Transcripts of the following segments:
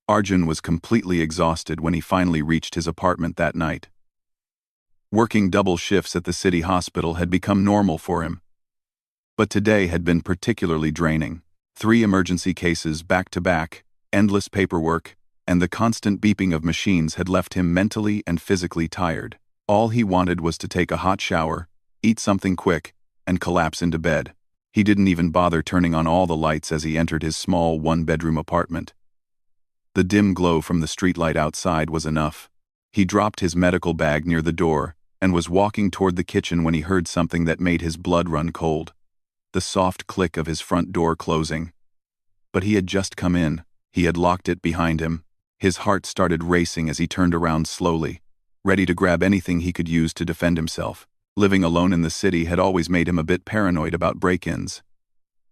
Arjun was completely exhausted when he finally reached his apartment that night. Working double shifts at the city hospital had become normal for him. But today had been particularly draining. 3 emergency cases back to back, endless paperwork, and the constant beeping of machines had left him mentally and physically tired. All he wanted was to take a hot shower, eat something quick, and collapse into bed. He didn't even bother turning on all the lights as he entered his small one-bedroom apartment. The dim glow from the streetlight outside was enough. He dropped his medical bag near the door and was walking toward the kitchen when he heard something that made his blood run cold. The soft click of his front door closing. But he had just come in. He had locked it behind him. His heart started racing as he turned around slowly, ready to grab anything he could use to defend himself. Living alone in the city had always made him a bit paranoid about break-ins.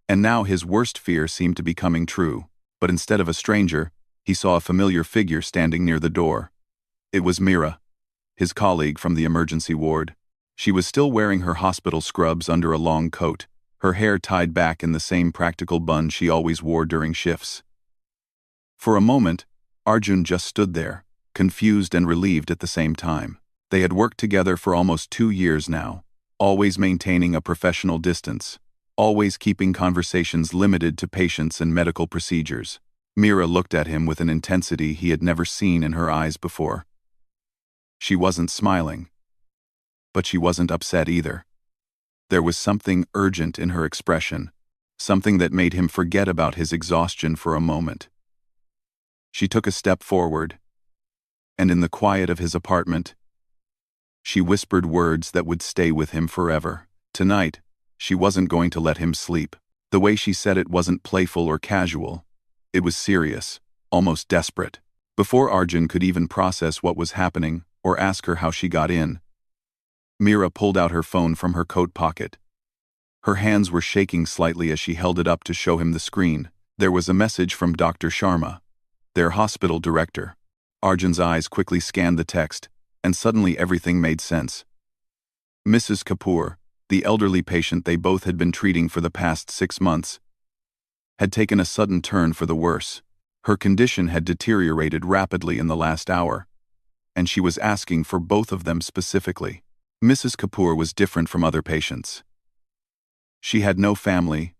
And now his worst fear seemed to be coming true. But instead of a stranger, he saw a familiar figure standing near the door. It was Mira, his colleague from the emergency ward. She was still wearing her hospital scrubs under a long coat, her hair tied back in the same practical bun she always wore during shifts. For a moment, Arjun just stood there, confused and relieved at the same time. They had worked together for almost 2 years now, always maintaining a professional distance, always keeping conversations limited to patients and medical procedures. Mira looked at him with an intensity he had never seen in her eyes before. She wasn't smiling, but she wasn't upset either. There was something urgent in her expression, something that made him forget about his exhaustion for a moment. She took a step forward, and in the quiet of his apartment, she whispered words that would stay with him forever. Tonight, she wasn't going to let him sleep. The way she said it wasn't playful or casual. It was serious, almost desperate. Before Arjun could even process what was happening or ask her how she got in, Mira pulled out her phone from her coat pocket. Her hands were shaking slightly as she held it up to show him the screen. There was a message from Dr. Sharma, their hospital director. Arjun's eyes quickly scanned the text, and suddenly everything made sense. Mrs. Kapoor, the elderly patient they both had been treating for the past 6 months, had taken a sudden turn for the worse. Her condition had deteriorated rapidly in the last hour, and she was asking for both of them specifically. Mrs. Kapoor was different from other patients. She had no family,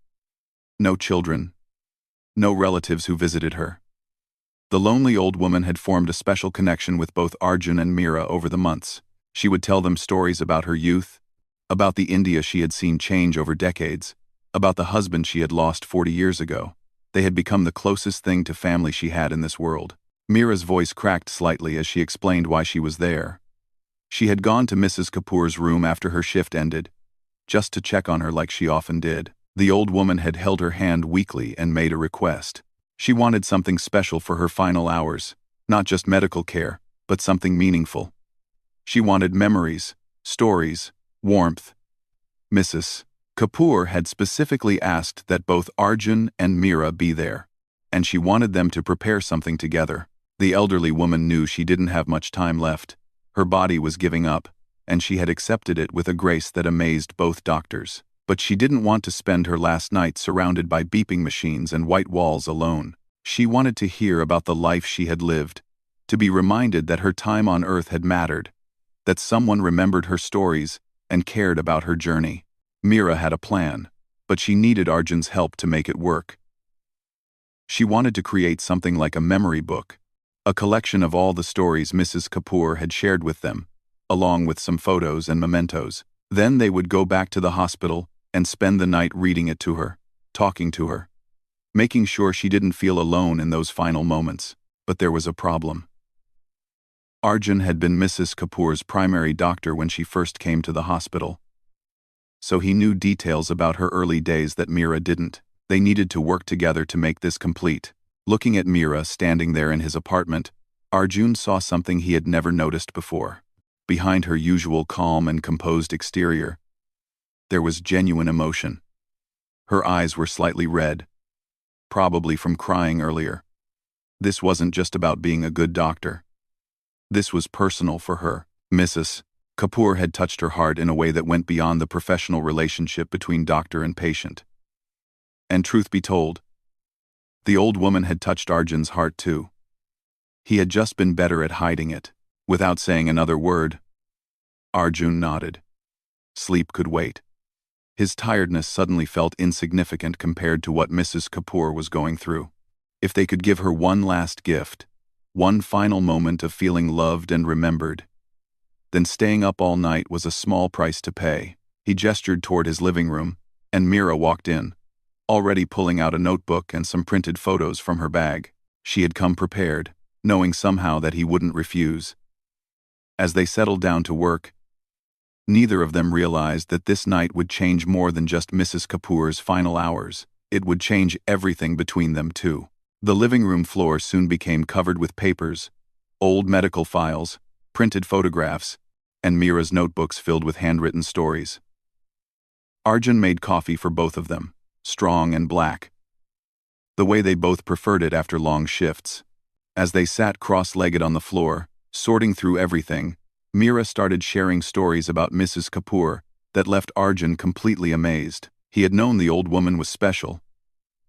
no children, no relatives who visited her. The lonely old woman had formed a special connection with both Arjun and Mira over the months. She would tell them stories about her youth, about the India she had seen change over decades, about the husband she had lost 40 years ago. They had become the closest thing to family she had in this world. Mira's voice cracked slightly as she explained why she was there. She had gone to Mrs. Kapoor's room after her shift ended, just to check on her like she often did. The old woman had held her hand weakly and made a request. She wanted something special for her final hours, not just medical care, but something meaningful. She wanted memories, stories, warmth. Mrs. Kapoor had specifically asked that both Arjun and Mira be there, and she wanted them to prepare something together. The elderly woman knew she didn't have much time left. Her body was giving up, and she had accepted it with a grace that amazed both doctors. But she didn't want to spend her last night surrounded by beeping machines and white walls alone. She wanted to hear about the life she had lived, to be reminded that her time on Earth had mattered, that someone remembered her stories and cared about her journey. Mira had a plan, but she needed Arjun's help to make it work. She wanted to create something like a memory book, a collection of all the stories Mrs. Kapoor had shared with them, along with some photos and mementos. Then they would go back to the hospital and spend the night reading it to her, talking to her, making sure she didn't feel alone in those final moments. But there was a problem. Arjun had been Mrs. Kapoor's primary doctor when she first came to the hospital, so he knew details about her early days that Mira didn't. They needed to work together to make this complete. Looking at Mira standing there in his apartment, Arjun saw something he had never noticed before. Behind her usual calm and composed exterior, there was genuine emotion. Her eyes were slightly red, probably from crying earlier. This wasn't just about being a good doctor. This was personal for her. Mrs. Kapoor had touched her heart in a way that went beyond the professional relationship between doctor and patient. And truth be told, the old woman had touched Arjun's heart too. He had just been better at hiding it. Without saying another word, Arjun nodded. Sleep could wait. His tiredness suddenly felt insignificant compared to what Mrs. Kapoor was going through. If they could give her one last gift, one final moment of feeling loved and remembered, then staying up all night was a small price to pay. He gestured toward his living room, and Mira walked in, already pulling out a notebook and some printed photos from her bag. She had come prepared, knowing somehow that he wouldn't refuse. As they settled down to work, neither of them realized that this night would change more than just Mrs. Kapoor's final hours. It would change everything between them too. The living room floor soon became covered with papers, old medical files, printed photographs, and Mira's notebooks filled with handwritten stories. Arjun made coffee for both of them, strong and black, the way they both preferred it after long shifts. As they sat cross-legged on the floor, sorting through everything, Mira started sharing stories about Mrs. Kapoor that left Arjun completely amazed. He had known the old woman was special,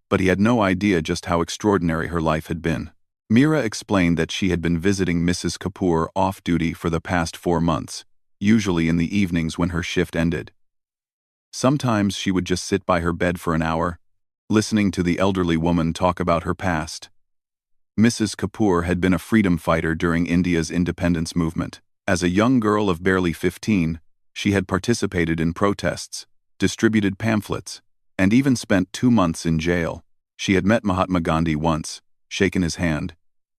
but he had no idea just how extraordinary her life had been. Mira explained that she had been visiting Mrs. Kapoor off-duty for the past 4 months, usually in the evenings when her shift ended. Sometimes she would just sit by her bed for an hour, listening to the elderly woman talk about her past. Mrs. Kapoor had been a freedom fighter during India's independence movement. As a young girl of barely 15, she had participated in protests, distributed pamphlets, and even spent 2 months in jail. She had met Mahatma Gandhi once, shaken his hand,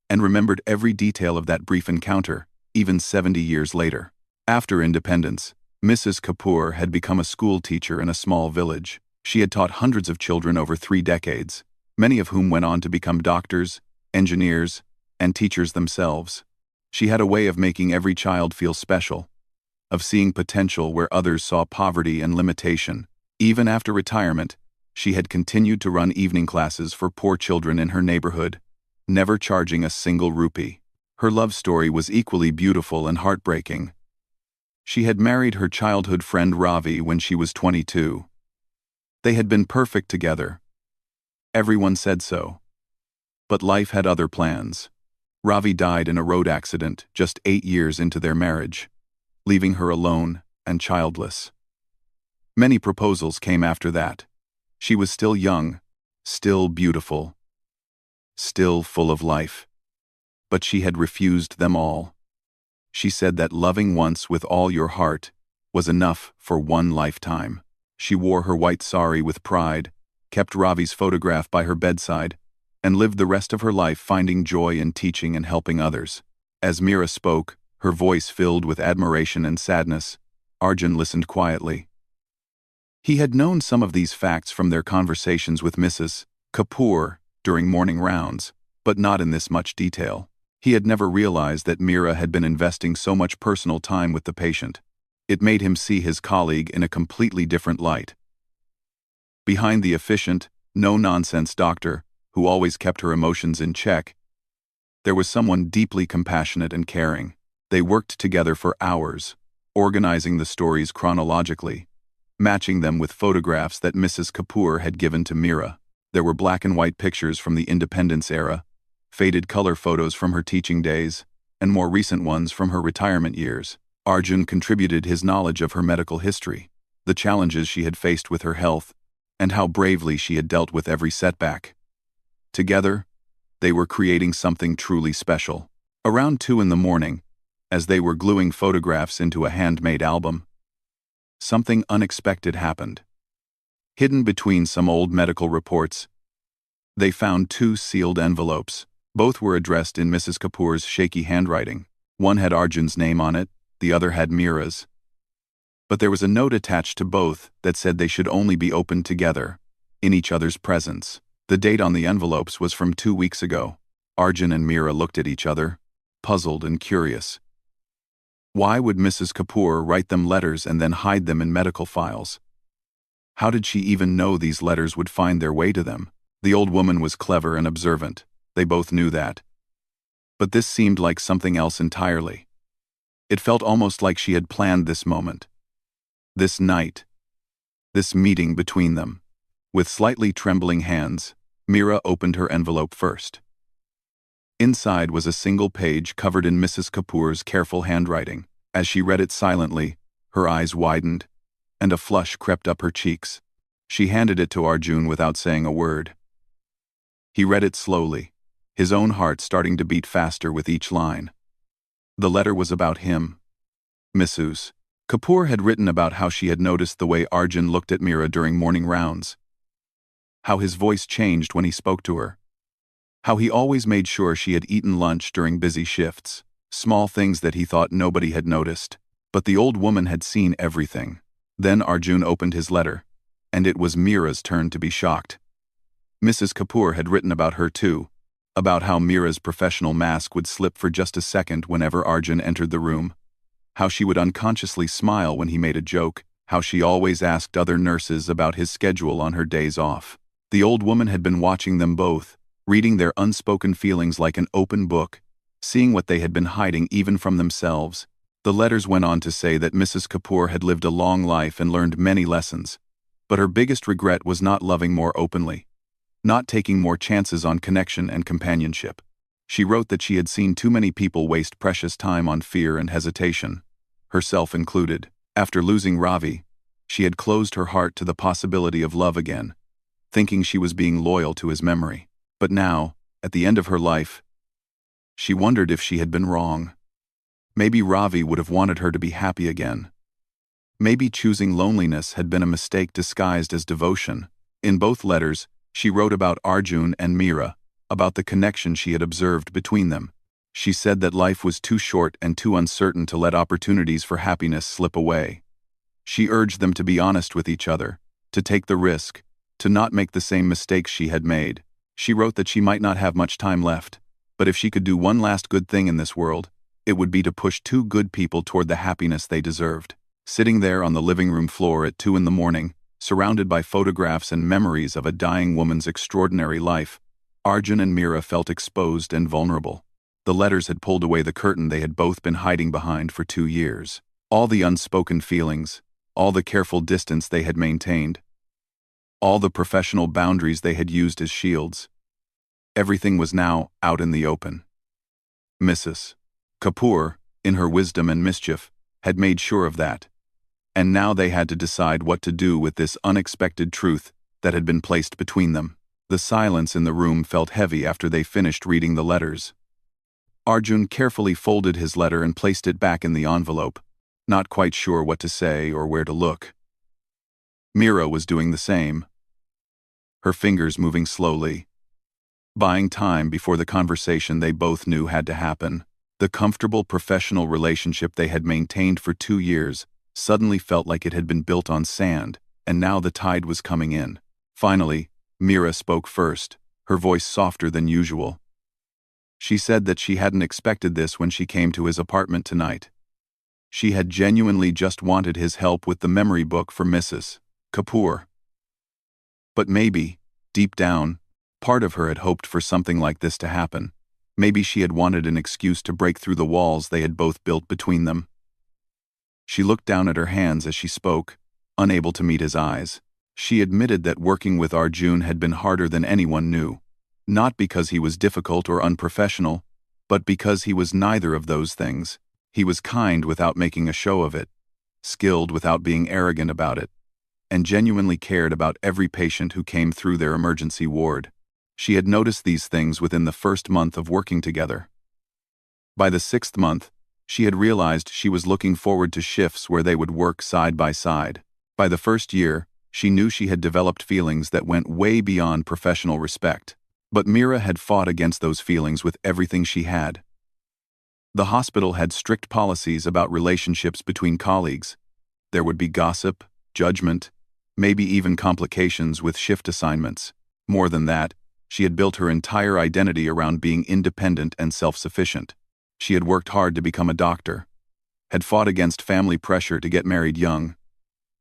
and remembered every detail of that brief encounter, even 70 years later. After independence, Mrs. Kapoor had become a school teacher in a small village. She had taught hundreds of children over 3 decades, many of whom went on to become doctors, engineers, and teachers themselves. She had a way of making every child feel special, of seeing potential where others saw poverty and limitation. Even after retirement, she had continued to run evening classes for poor children in her neighborhood, never charging a single rupee. Her love story was equally beautiful and heartbreaking. She had married her childhood friend Ravi when she was 22. They had been perfect together. Everyone said so. But life had other plans. Ravi died in a road accident just 8 years into their marriage, leaving her alone and childless. Many proposals came after that. She was still young, still beautiful, still full of life. But she had refused them all. She said that loving once with all your heart was enough for one lifetime. She wore her white sari with pride, kept Ravi's photograph by her bedside, and lived the rest of her life finding joy in teaching and helping others. As Mira spoke, her voice filled with admiration and sadness, Arjun listened quietly. He had known some of these facts from their conversations with Mrs. Kapoor during morning rounds, but not in this much detail. He had never realized that Mira had been investing so much personal time with the patient. It made him see his colleague in a completely different light. Behind the efficient, no-nonsense doctor, who always kept her emotions in check, there was someone deeply compassionate and caring. They worked together for hours, organizing the stories chronologically, matching them with photographs that Mrs. Kapoor had given to Mira. There were black and white pictures from the independence era, faded color photos from her teaching days, and more recent ones from her retirement years. Arjun contributed his knowledge of her medical history, the challenges she had faced with her health, and how bravely she had dealt with every setback. Together, they were creating something truly special. Around 2 in the morning, as they were gluing photographs into a handmade album, something unexpected happened. Hidden between some old medical reports, they found 2 sealed envelopes. Both were addressed in Mrs. Kapoor's shaky handwriting. One had Arjun's name on it, the other had Mira's. But there was a note attached to both that said they should only be opened together, in each other's presence. The date on the envelopes was from 2 weeks ago. Arjun and Mira looked at each other, puzzled and curious. Why would Mrs. Kapoor write them letters and then hide them in medical files? How did she even know these letters would find their way to them? The old woman was clever and observant. They both knew that. But this seemed like something else entirely. It felt almost like she had planned this moment, this night, this meeting between them. With slightly trembling hands, Mira opened her envelope first. Inside was a single page covered in Mrs. Kapoor's careful handwriting. As she read it silently, her eyes widened, and a flush crept up her cheeks. She handed it to Arjun without saying a word. He read it slowly, his own heart starting to beat faster with each line. The letter was about him. Mrs. Kapoor had written about how she had noticed the way Arjun looked at Mira during morning rounds, how his voice changed when he spoke to her, how he always made sure she had eaten lunch during busy shifts, small things that he thought nobody had noticed. But the old woman had seen everything. Then Arjun opened his letter, and it was Mira's turn to be shocked. Mrs. Kapoor had written about her too, about how Mira's professional mask would slip for just a second whenever Arjun entered the room, how she would unconsciously smile when he made a joke, how she always asked other nurses about his schedule on her days off. The old woman had been watching them both, reading their unspoken feelings like an open book, seeing what they had been hiding even from themselves. The letters went on to say that Mrs. Kapoor had lived a long life and learned many lessons, but her biggest regret was not loving more openly, not taking more chances on connection and companionship. She wrote that she had seen too many people waste precious time on fear and hesitation, herself included. After losing Ravi, she had closed her heart to the possibility of love again, thinking she was being loyal to his memory. But now, at the end of her life, she wondered if she had been wrong. Maybe Ravi would have wanted her to be happy again. Maybe choosing loneliness had been a mistake disguised as devotion. In both letters, she wrote about Arjun and Mira, about the connection she had observed between them. She said that life was too short and too uncertain to let opportunities for happiness slip away. She urged them to be honest with each other, to take the risk, to not make the same mistakes she had made. She wrote that she might not have much time left, but if she could do one last good thing in this world, it would be to push two good people toward the happiness they deserved. Sitting there on the living room floor at 2 a.m, surrounded by photographs and memories of a dying woman's extraordinary life, Arjun and Mira felt exposed and vulnerable. The letters had pulled away the curtain they had both been hiding behind for 2 years. All the unspoken feelings, all the careful distance they had maintained, all the professional boundaries they had used as shields. Everything was now out in the open. Mrs. Kapoor, in her wisdom and mischief, had made sure of that. And now they had to decide what to do with this unexpected truth that had been placed between them. The silence in the room felt heavy after they finished reading the letters. Arjun carefully folded his letter and placed it back in the envelope, not quite sure what to say or where to look. Mira was doing the same, her fingers moving slowly, buying time before the conversation they both knew had to happen. The comfortable professional relationship they had maintained for 2 years suddenly felt like it had been built on sand, and now the tide was coming in. Finally, Mira spoke first, her voice softer than usual. She said that she hadn't expected this when she came to his apartment tonight. She had genuinely just wanted his help with the memory book for Mrs. Kapoor. But maybe, deep down, part of her had hoped for something like this to happen. Maybe she had wanted an excuse to break through the walls they had both built between them. She looked down at her hands as she spoke, unable to meet his eyes. She admitted that working with Arjun had been harder than anyone knew, not because he was difficult or unprofessional, but because he was neither of those things. He was kind without making a show of it, skilled without being arrogant about it, and genuinely cared about every patient who came through their emergency ward. She had noticed these things within the first month of working together. By the 6th month, she had realized she was looking forward to shifts where they would work side by side. By the first year, she knew she had developed feelings that went way beyond professional respect. But Mira had fought against those feelings with everything she had. The hospital had strict policies about relationships between colleagues. There would be gossip, judgment, maybe even complications with shift assignments. More than that, she had built her entire identity around being independent and self-sufficient. She had worked hard to become a doctor, had fought against family pressure to get married young,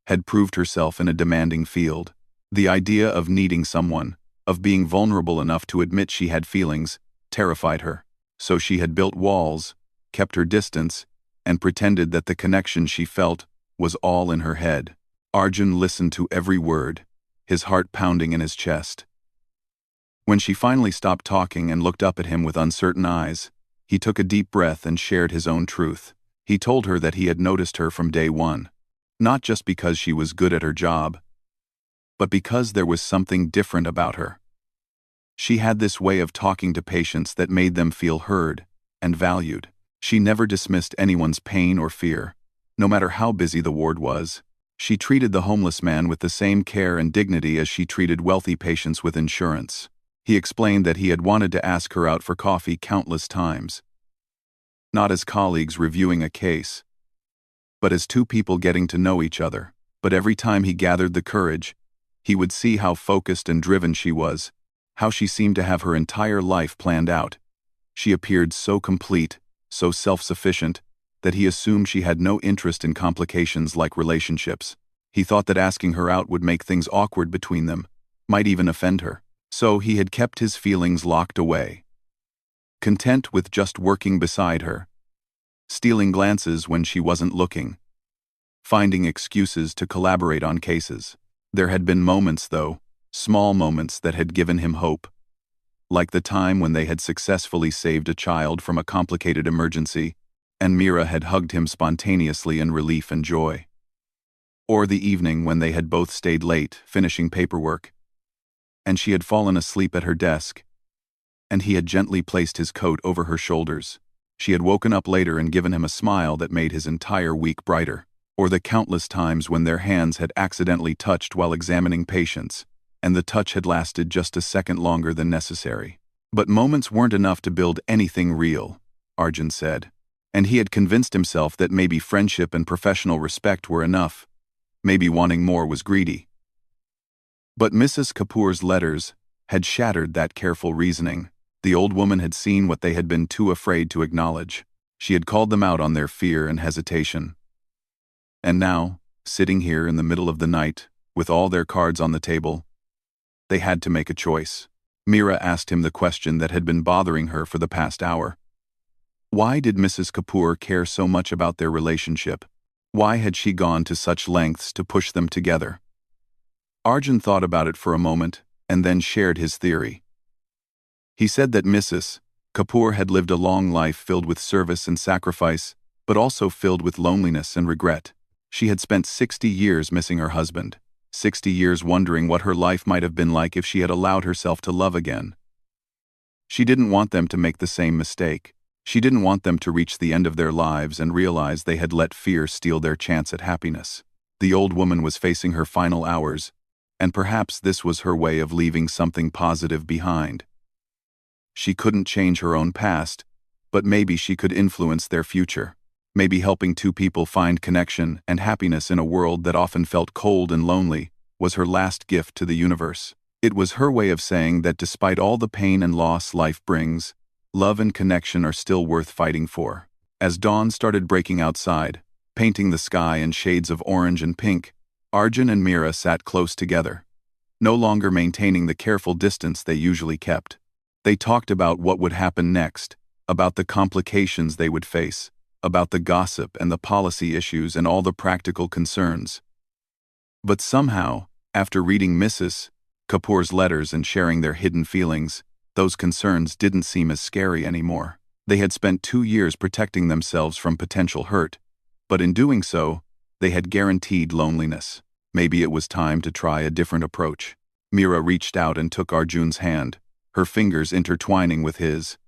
had proved herself in a demanding field. The idea of needing someone, of being vulnerable enough to admit she had feelings, terrified her. So she had built walls, kept her distance, and pretended that the connection she felt was all in her head. Arjun listened to every word, his heart pounding in his chest. When she finally stopped talking and looked up at him with uncertain eyes, he took a deep breath and shared his own truth. He told her that he had noticed her from day one, not just because she was good at her job, but because there was something different about her. She had this way of talking to patients that made them feel heard and valued. She never dismissed anyone's pain or fear, no matter how busy the ward was. She treated the homeless man with the same care and dignity as she treated wealthy patients with insurance. He explained that he had wanted to ask her out for coffee countless times, not as colleagues reviewing a case, but as two people getting to know each other. But every time he gathered the courage, he would see how focused and driven she was, how she seemed to have her entire life planned out. She appeared so complete, so self-sufficient, that he assumed she had no interest in complications like relationships. He thought that asking her out would make things awkward between them, might even offend her. So he had kept his feelings locked away, content with just working beside her, stealing glances when she wasn't looking, finding excuses to collaborate on cases. There had been moments, though, small moments that had given him hope, like the time when they had successfully saved a child from a complicated emergency, and Mira had hugged him spontaneously in relief and joy. Or the evening when they had both stayed late, finishing paperwork, and she had fallen asleep at her desk, and he had gently placed his coat over her shoulders. She had woken up later and given him a smile that made his entire week brighter. Or the countless times when their hands had accidentally touched while examining patients, and the touch had lasted just a second longer than necessary. But moments weren't enough to build anything real, Arjun said, and he had convinced himself that maybe friendship and professional respect were enough. Maybe wanting more was greedy. But Mrs. Kapoor's letters had shattered that careful reasoning. The old woman had seen what they had been too afraid to acknowledge. She had called them out on their fear and hesitation. And now, sitting here in the middle of the night, with all their cards on the table, they had to make a choice. Mira asked him the question that had been bothering her for the past hour. Why did Mrs. Kapoor care so much about their relationship? Why had she gone to such lengths to push them together? Arjun thought about it for a moment, and then shared his theory. He said that Mrs. Kapoor had lived a long life filled with service and sacrifice, but also filled with loneliness and regret. She had spent 60 years missing her husband, 60 years wondering what her life might have been like if she had allowed herself to love again. She didn't want them to make the same mistake. She didn't want them to reach the end of their lives and realize they had let fear steal their chance at happiness. The old woman was facing her final hours, and perhaps this was her way of leaving something positive behind. She couldn't change her own past, but maybe she could influence their future. Maybe helping two people find connection and happiness in a world that often felt cold and lonely was her last gift to the universe. It was her way of saying that despite all the pain and loss life brings, love and connection are still worth fighting for. As dawn started breaking outside, painting the sky in shades of orange and pink, Arjun and Mira sat close together, no longer maintaining the careful distance they usually kept. They talked about what would happen next, about the complications they would face, about the gossip and the policy issues and all the practical concerns. But somehow, after reading Mrs. Kapoor's letters and sharing their hidden feelings, those concerns didn't seem as scary anymore. They had spent 2 years protecting themselves from potential hurt, but in doing so, they had guaranteed loneliness. Maybe it was time to try a different approach. Mira reached out and took Arjun's hand, her fingers intertwining with his.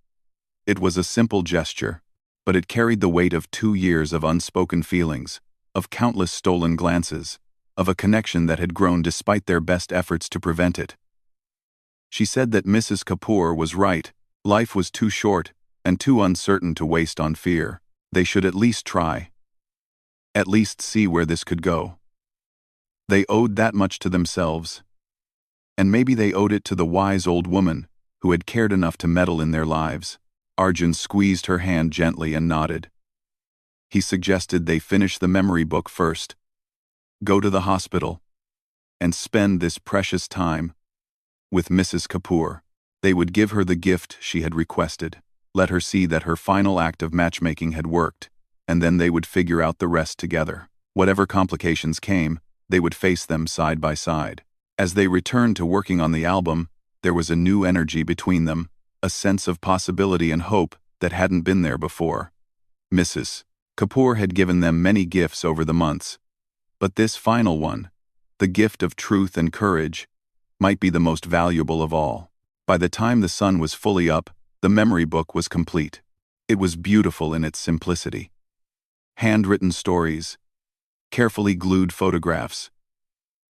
It was a simple gesture, but it carried the weight of 2 years of unspoken feelings, of countless stolen glances, of a connection that had grown despite their best efforts to prevent it. She said that Mrs. Kapoor was right. Life was too short and too uncertain to waste on fear. They should at least try. At least see where this could go. They owed that much to themselves. And maybe they owed it to the wise old woman who had cared enough to meddle in their lives. Arjun squeezed her hand gently and nodded. He suggested they finish the memory book first, go to the hospital, and spend this precious time with Mrs. Kapoor. They would give her the gift she had requested, let her see that her final act of matchmaking had worked, and then they would figure out the rest together. Whatever complications came, they would face them side by side. As they returned to working on the album, There was a new energy between them, a sense of possibility and hope that hadn't been there before. Mrs. Kapoor had given them many gifts over the months, but this final one, the gift of truth and courage, might be the most valuable of all. By the time the sun was fully up, the memory book was complete. It was beautiful in its simplicity. Handwritten stories, carefully glued photographs,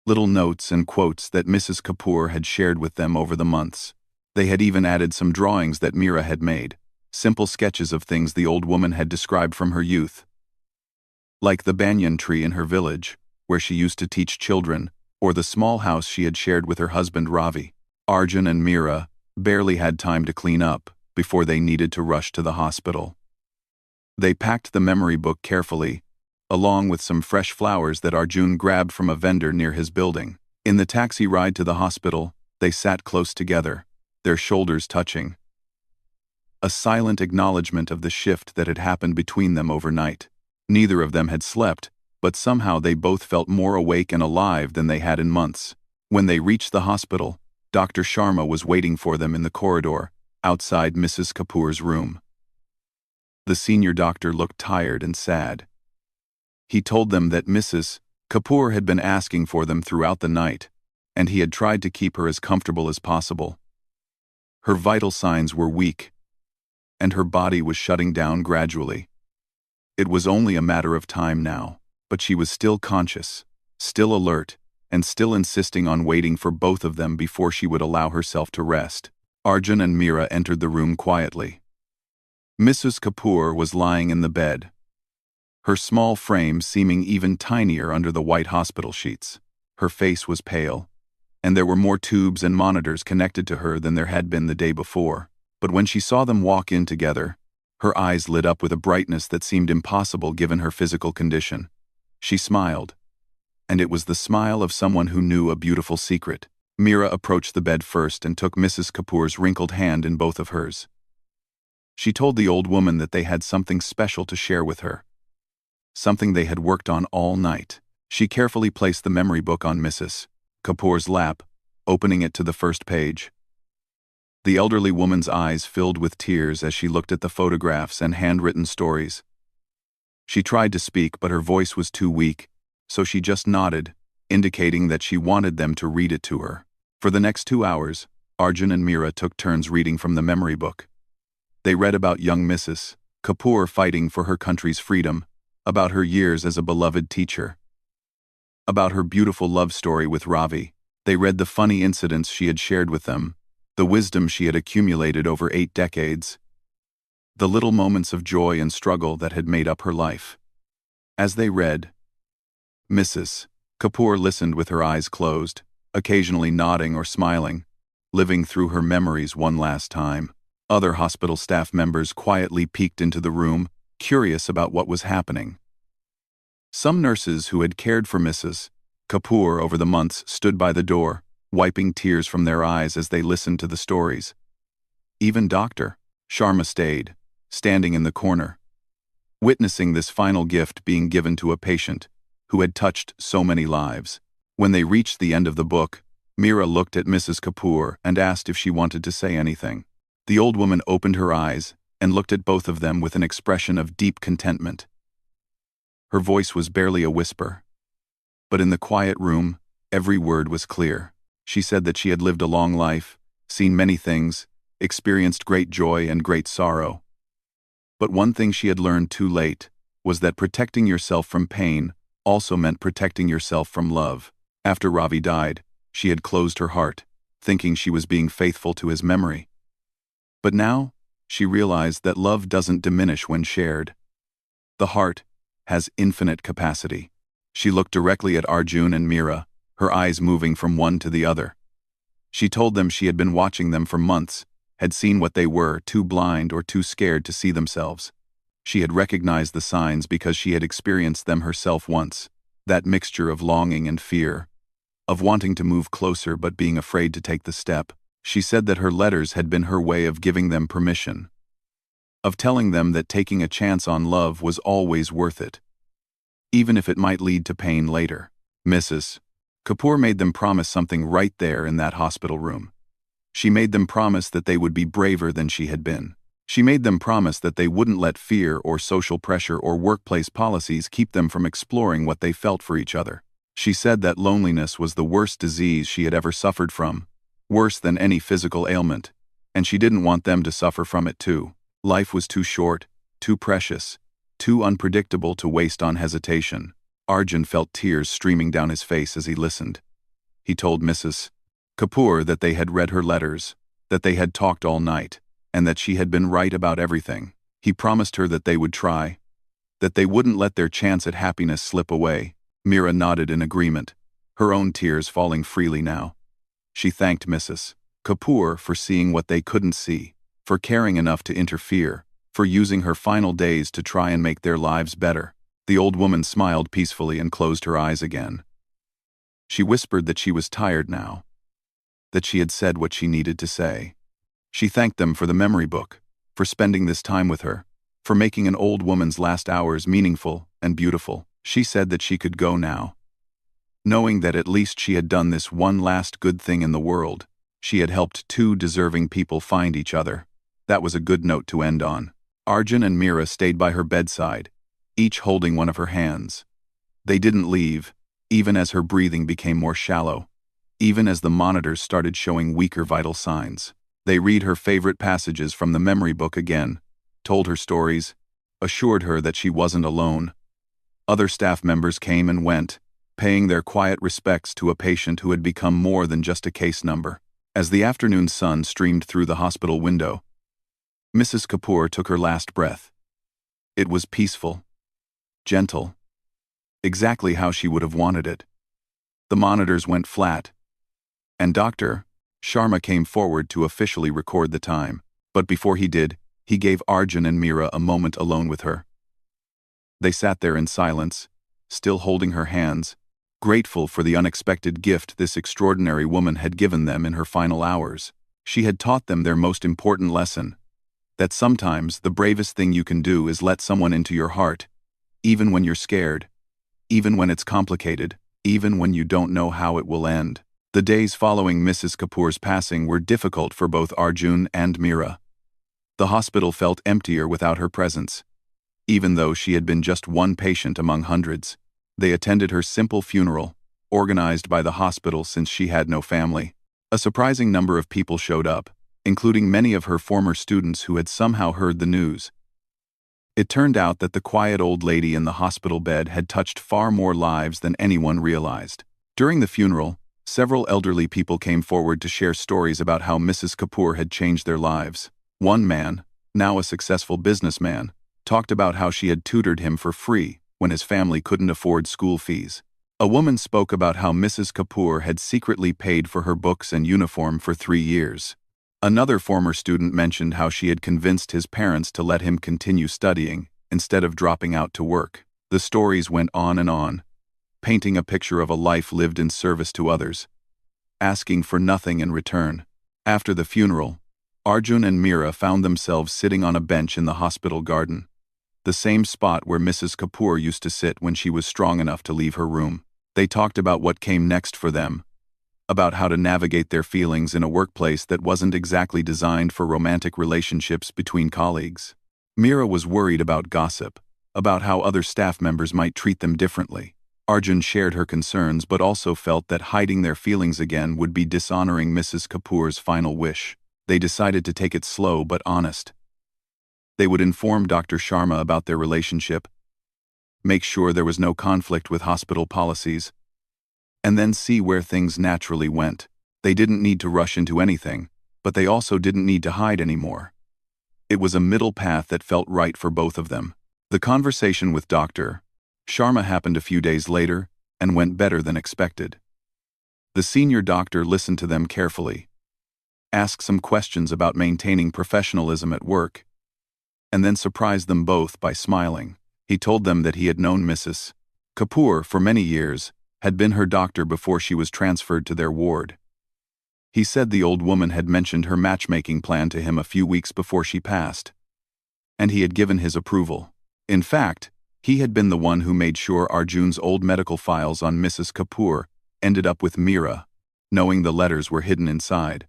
little notes and quotes that Mrs. Kapoor had shared with them over the months. They had even added some drawings that Mira had made, simple sketches of things the old woman had described from her youth. Like the banyan tree in her village, where she used to teach children, or the small house she had shared with her husband Ravi. Arjun and Mira barely had time to clean up before they needed to rush to the hospital. They packed the memory book carefully, along with some fresh flowers that Arjun grabbed from a vendor near his building. In the taxi ride to the hospital, they sat close together, their shoulders touching. A silent acknowledgement of the shift that had happened between them overnight. Neither of them had slept, but somehow they both felt more awake and alive than they had in months. When they reached the hospital, Dr. Sharma was waiting for them in the corridor, outside Mrs. Kapoor's room. The senior doctor looked tired and sad. He told them that Mrs. Kapoor had been asking for them throughout the night, and he had tried to keep her as comfortable as possible. Her vital signs were weak, and her body was shutting down gradually. It was only a matter of time now, but she was still conscious, still alert, and still insisting on waiting for both of them before she would allow herself to rest. Arjun and Mira entered the room quietly. Mrs. Kapoor was lying in the bed, her small frame seeming even tinier under the white hospital sheets. Her face was pale, and there were more tubes and monitors connected to her than there had been the day before. But when she saw them walk in together, her eyes lit up with a brightness that seemed impossible given her physical condition. She smiled, and it was the smile of someone who knew a beautiful secret. Mira approached the bed first and took Mrs. Kapoor's wrinkled hand in both of hers. She told the old woman that they had something special to share with her, something they had worked on all night. She carefully placed the memory book on Mrs. Kapoor's lap, opening it to the first page. The elderly woman's eyes filled with tears as she looked at the photographs and handwritten stories. She tried to speak, but her voice was too weak, so she just nodded, indicating that she wanted them to read it to her. For the next 2 hours, Arjun and Mira took turns reading from the memory book. They read about young Mrs. Kapoor fighting for her country's freedom, about her years as a beloved teacher, about her beautiful love story with Ravi. They read the funny incidents she had shared with them, the wisdom she had accumulated over 8 decades, the little moments of joy and struggle that had made up her life. As they read, Mrs. Kapoor listened with her eyes closed, occasionally nodding or smiling, living through her memories one last time. Other hospital staff members quietly peeked into the room, curious about what was happening. Some nurses who had cared for Mrs. Kapoor over the months stood by the door, wiping tears from their eyes as they listened to the stories. Even Dr. Sharma stayed, standing in the corner, witnessing this final gift being given to a patient who had touched so many lives. When they reached the end of the book, Mira looked at Mrs. Kapoor and asked if she wanted to say anything. The old woman opened her eyes and looked at both of them with an expression of deep contentment. Her voice was barely a whisper, but in the quiet room, every word was clear. She said that she had lived a long life, seen many things, experienced great joy and great sorrow. But one thing she had learned too late was that protecting yourself from pain also meant protecting yourself from love. After Ravi died, she had closed her heart, thinking she was being faithful to his memory. But now, she realized that love doesn't diminish when shared. The heart has infinite capacity. She looked directly at Arjun and Mira, her eyes moving from one to the other. She told them she had been watching them for months, had seen what they were, too blind or too scared to see themselves. She had recognized the signs because she had experienced them herself once, that mixture of longing and fear, of wanting to move closer but being afraid to take the step. She said that her letters had been her way of giving them permission, of telling them that taking a chance on love was always worth it, even if it might lead to pain later. Mrs. Kapoor made them promise something right there in that hospital room. She made them promise that they would be braver than she had been. She made them promise that they wouldn't let fear or social pressure or workplace policies keep them from exploring what they felt for each other. She said that loneliness was the worst disease she had ever suffered from, worse than any physical ailment, and she didn't want them to suffer from it too. Life was too short, too precious, too unpredictable to waste on hesitation. Arjun felt tears streaming down his face as he listened. He told Mrs. Kapoor that they had read her letters, that they had talked all night, and that she had been right about everything. He promised her that they would try, that they wouldn't let their chance at happiness slip away. Mira nodded in agreement, her own tears falling freely now. She thanked Mrs. Kapoor for seeing what they couldn't see, for caring enough to interfere, for using her final days to try and make their lives better. The old woman smiled peacefully and closed her eyes again. She whispered that she was tired now, that she had said what she needed to say. She thanked them for the memory book, for spending this time with her, for making an old woman's last hours meaningful and beautiful. She said that she could go now, knowing that at least she had done this one last good thing in the world. She had helped two deserving people find each other. That was a good note to end on. Arjun and Mira stayed by her bedside, each holding one of her hands. They didn't leave, even as her breathing became more shallow, even as the monitors started showing weaker vital signs. They read her favorite passages from the memory book again, told her stories, assured her that she wasn't alone. Other staff members came and went, paying their quiet respects to a patient who had become more than just a case number. As the afternoon sun streamed through the hospital window, Mrs. Kapoor took her last breath. It was peaceful, gentle, exactly how she would have wanted it. The monitors went flat, and Dr. Sharma came forward to officially record the time. But before he did, he gave Arjun and Mira a moment alone with her. They sat there in silence, still holding her hands, grateful for the unexpected gift this extraordinary woman had given them in her final hours. She had taught them their most important lesson, that sometimes the bravest thing you can do is let someone into your heart, even when you're scared, even when it's complicated, even when you don't know how it will end. The days following Mrs. Kapoor's passing were difficult for both Arjun and Mira. The hospital felt emptier without her presence. Even though she had been just one patient among hundreds, they attended her simple funeral, organized by the hospital since she had no family. A surprising number of people showed up, including many of her former students who had somehow heard the news. It turned out that the quiet old lady in the hospital bed had touched far more lives than anyone realized. During the funeral, several elderly people came forward to share stories about how Mrs. Kapoor had changed their lives. One man, now a successful businessman, talked about how she had tutored him for free when his family couldn't afford school fees. A woman spoke about how Mrs. Kapoor had secretly paid for her books and uniform for 3 years. Another former student mentioned how she had convinced his parents to let him continue studying instead of dropping out to work. The stories went on, painting a picture of a life lived in service to others, asking for nothing in return. After the funeral, Arjun and Mira found themselves sitting on a bench in the hospital garden, the same spot where Mrs. Kapoor used to sit when she was strong enough to leave her room. They talked about what came next for them, about how to navigate their feelings in a workplace that wasn't exactly designed for romantic relationships between colleagues. Mira was worried about gossip, about how other staff members might treat them differently. Arjun shared her concerns but also felt that hiding their feelings again would be dishonoring Mrs. Kapoor's final wish. They decided to take it slow but honest. They would inform Dr. Sharma about their relationship, make sure there was no conflict with hospital policies, and then see where things naturally went. They didn't need to rush into anything, but they also didn't need to hide anymore. It was a middle path that felt right for both of them. The conversation with Dr. Sharma happened a few days later and went better than expected. The senior doctor listened to them carefully, asked some questions about maintaining professionalism at work, and then surprised them both by smiling. He told them that he had known Mrs. Kapoor for many years, had been her doctor before she was transferred to their ward. He said the old woman had mentioned her matchmaking plan to him a few weeks before she passed, and he had given his approval. In fact, he had been the one who made sure Arjun's old medical files on Mrs. Kapoor ended up with Mira, knowing the letters were hidden inside.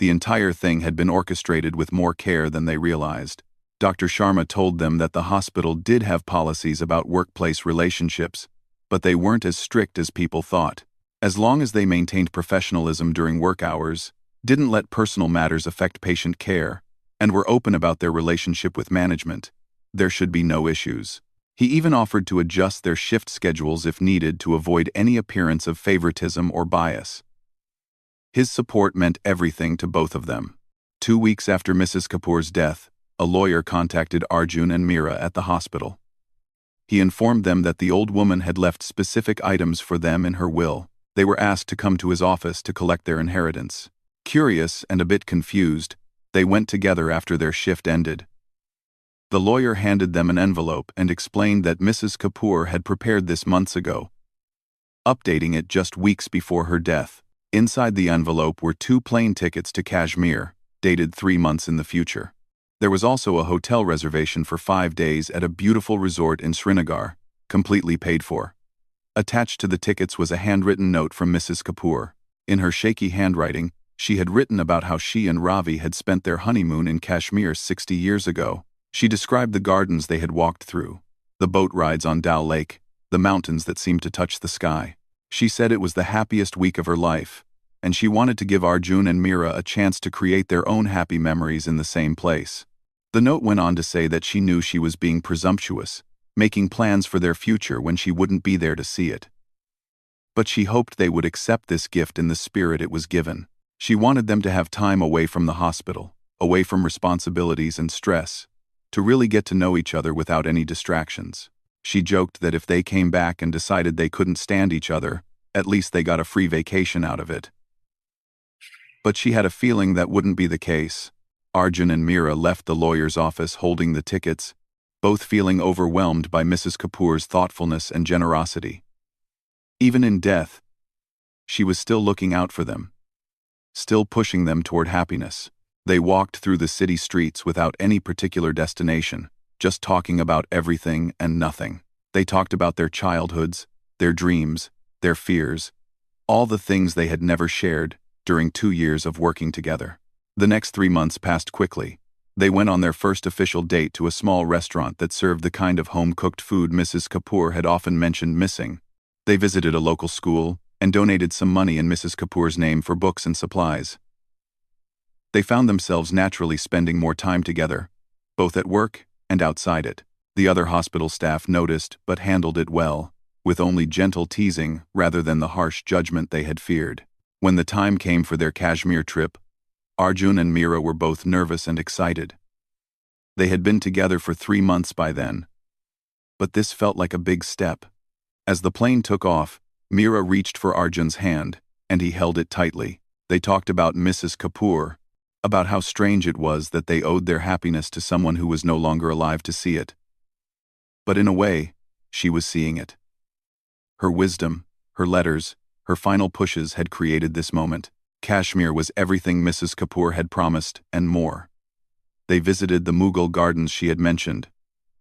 The entire thing had been orchestrated with more care than they realized. Dr. Sharma told them that the hospital did have policies about workplace relationships, but they weren't as strict as people thought. As long as they maintained professionalism during work hours, didn't let personal matters affect patient care, and were open about their relationship with management, there should be no issues. He even offered to adjust their shift schedules if needed to avoid any appearance of favoritism or bias. His support meant everything to both of them. 2 weeks after Mrs. Kapoor's death, a lawyer contacted Arjun and Meera at the hospital. He informed them that the old woman had left specific items for them in her will. They were asked to come to his office to collect their inheritance. Curious and a bit confused, they went together after their shift ended. The lawyer handed them an envelope and explained that Mrs. Kapoor had prepared this months ago, updating it just weeks before her death. Inside the envelope were 2 plane tickets to Kashmir, dated 3 months in the future. There was also a hotel reservation for 5 days at a beautiful resort in Srinagar, completely paid for. Attached to the tickets was a handwritten note from Mrs. Kapoor. In her shaky handwriting, she had written about how she and Ravi had spent their honeymoon in Kashmir 60 years ago. She described the gardens they had walked through, the boat rides on Dal Lake, the mountains that seemed to touch the sky. She said it was the happiest week of her life, and she wanted to give Arjun and Meera a chance to create their own happy memories in the same place. The note went on to say that she knew she was being presumptuous, making plans for their future when she wouldn't be there to see it. But she hoped they would accept this gift in the spirit it was given. She wanted them to have time away from the hospital, away from responsibilities and stress, to really get to know each other without any distractions. She joked that if they came back and decided they couldn't stand each other, at least they got a free vacation out of it. But she had a feeling that wouldn't be the case. Arjun and Meera left the lawyer's office holding the tickets, both feeling overwhelmed by Mrs. Kapoor's thoughtfulness and generosity. Even in death, she was still looking out for them, still pushing them toward happiness. They walked through the city streets without any particular destination, just talking about everything and nothing. They talked about their childhoods, their dreams, their fears, all the things they had never shared during 2 years of working together. The next 3 months passed quickly. They went on their first official date to a small restaurant that served the kind of home-cooked food Mrs. Kapoor had often mentioned missing. They visited a local school and donated some money in Mrs. Kapoor's name for books and supplies. They found themselves naturally spending more time together, both at work and outside it. The other hospital staff noticed but handled it well, with only gentle teasing rather than the harsh judgment they had feared. When the time came for their Kashmir trip, Arjun and Meera were both nervous and excited. They had been together for 3 months by then, but this felt like a big step. As the plane took off, Meera reached for Arjun's hand, and he held it tightly. They talked about Mrs. Kapoor, about how strange it was that they owed their happiness to someone who was no longer alive to see it. But in a way, she was seeing it. Her wisdom, her letters, her final pushes had created this moment. Kashmir was everything Mrs. Kapoor had promised, and more. They visited the Mughal gardens she had mentioned,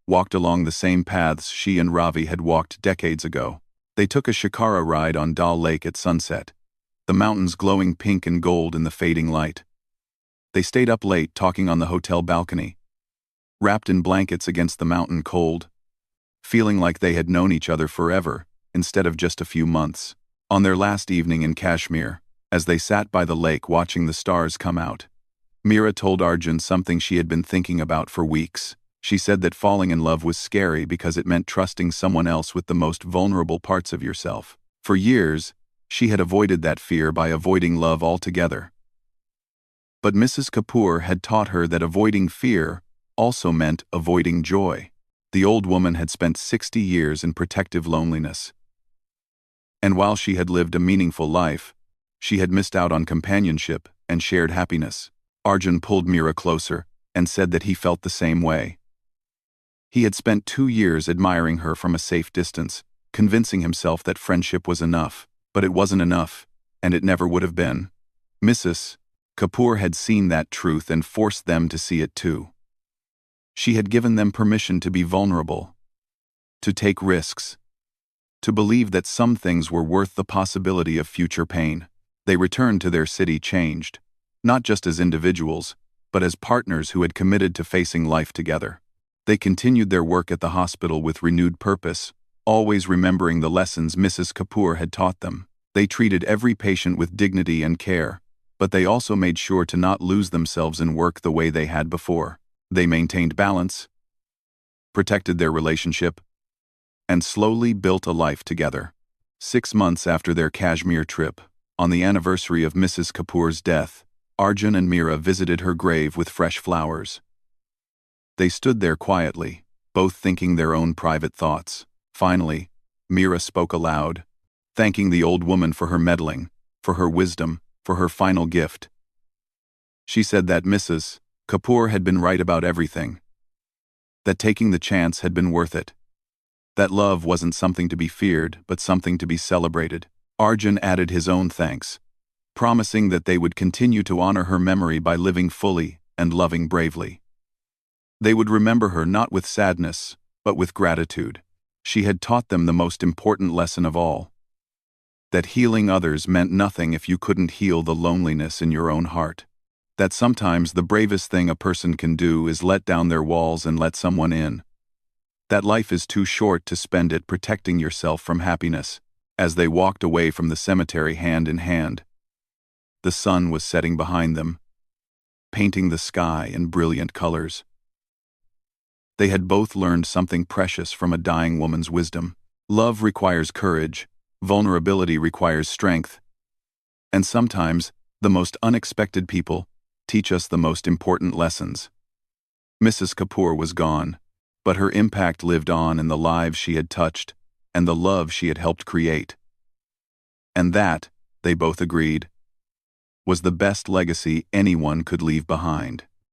walked along the same paths she and Ravi had walked decades ago. They took a shikara ride on Dal Lake at sunset, the mountains glowing pink and gold in the fading light. They stayed up late talking on the hotel balcony, wrapped in blankets against the mountain cold, feeling like they had known each other forever instead of just a few months. On their last evening in Kashmir, as they sat by the lake watching the stars come out, Meera told Arjun something she had been thinking about for weeks. She said that falling in love was scary because it meant trusting someone else with the most vulnerable parts of yourself. For years, she had avoided that fear by avoiding love altogether. But Mrs. Kapoor had taught her that avoiding fear also meant avoiding joy. The old woman had spent 60 years in protective loneliness. And while she had lived a meaningful life, she had missed out on companionship and shared happiness. Arjun pulled Meera closer and said that he felt the same way. He had spent 2 years admiring her from a safe distance, convincing himself that friendship was enough, but it wasn't enough, and it never would have been. Mrs. Kapoor had seen that truth and forced them to see it too. She had given them permission to be vulnerable, to take risks, to believe that some things were worth the possibility of future pain. They returned to their city changed, not just as individuals, but as partners who had committed to facing life together. They continued their work at the hospital with renewed purpose, always remembering the lessons Mrs. Kapoor had taught them. They treated every patient with dignity and care, but they also made sure to not lose themselves in work the way they had before. They maintained balance, protected their relationship, and slowly built a life together. 6 months after their Kashmir trip, on the anniversary of Mrs. Kapoor's death, Arjun and Meera visited her grave with fresh flowers. They stood there quietly, both thinking their own private thoughts. Finally, Meera spoke aloud, thanking the old woman for her meddling, for her wisdom, for her final gift. She said that Mrs. Kapoor had been right about everything, that taking the chance had been worth it, that love wasn't something to be feared but something to be celebrated. Arjun added his own thanks, promising that they would continue to honor her memory by living fully and loving bravely. They would remember her not with sadness, but with gratitude. She had taught them the most important lesson of all, that healing others meant nothing if you couldn't heal the loneliness in your own heart. That sometimes the bravest thing a person can do is let down their walls and let someone in. That life is too short to spend it protecting yourself from happiness. As they walked away from the cemetery hand in hand, the sun was setting behind them, painting the sky in brilliant colors. They had both learned something precious from a dying woman's wisdom. Love requires courage, vulnerability requires strength, and sometimes the most unexpected people teach us the most important lessons. Mrs. Kapoor was gone, but her impact lived on in the lives she had touched and the love she had helped create. And that, they both agreed, was the best legacy anyone could leave behind.